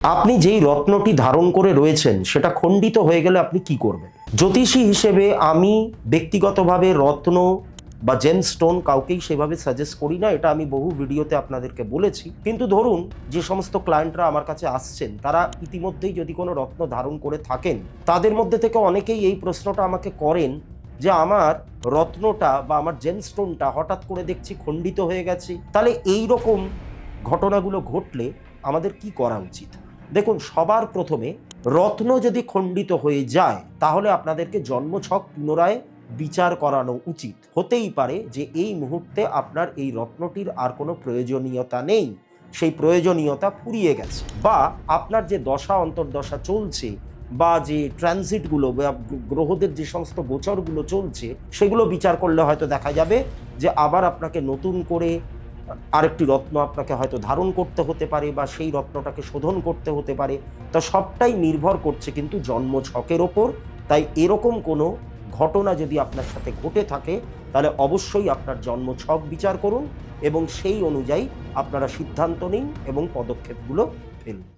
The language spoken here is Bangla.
আপনি যেই রত্নটি ধারণ করে রয়েছেন সেটা খণ্ডিত হয়ে গেলে আপনি কি করবেন? জ্যোতিষী হিসেবে আমি ব্যক্তিগতভাবে রত্ন বা জেমস্টোন কাউকেই সেভাবে সাজেস্ট করি না। এটা আমি বহু ভিডিওতে আপনাদেরকে বলেছি। কিন্তু ধরুন যে সমস্ত ক্লায়েন্টরা আমার কাছে আসছেন তারা ইতিমধ্যেই যদি কোনো রত্ন ধারণ করে থাকেন, তাদের মধ্যে থেকে অনেকেই এই প্রশ্নটা আমাকে করেন যে আমার রত্নটা বা আমার জেমস্টোনটা হঠাৎ করে দেখছি খণ্ডিত হয়ে গেছে। তাহলে এই রকম ঘটনাগুলো ঘটলে আমাদের কি করা উচিত? দেখুন, সবার প্রথমে রত্ন যদি খণ্ডিত হয়ে যায় তাহলে আপনাদেরকে জন্মছক পুনরায় বিচার করানো উচিত। হতেই পারে যে এই মুহূর্তে আপনার এই রত্নটির আর কোনো প্রয়োজনীয়তা নেই, সেই প্রয়োজনীয়তা ফুরিয়ে গেছে, বা আপনার যে দশা অন্তর্দশা চলছে বা যে ট্রানজিটগুলো বা গ্রহদের যে সমস্ত গোচরগুলো চলছে সেগুলো বিচার করলে হয়তো দেখা যাবে যে আবার আপনাকে নতুন করে আরেকটি রত্ন আপনাকে হয়তো ধারণ করতে হতে পারে বা সেই রত্নটাকে শোধন করতে হতে পারে। তা সবটাই নির্ভর করছে কিন্তু জন্মছকের ওপর। তাই এরকম কোনো ঘটনা যদি আপনার সাথে ঘটে থাকে তাহলে অবশ্যই আপনার জন্মছক বিচার করুন এবং সেই অনুযায়ী আপনারা সিদ্ধান্ত নিন এবং পদক্ষেপগুলো ফেলুন।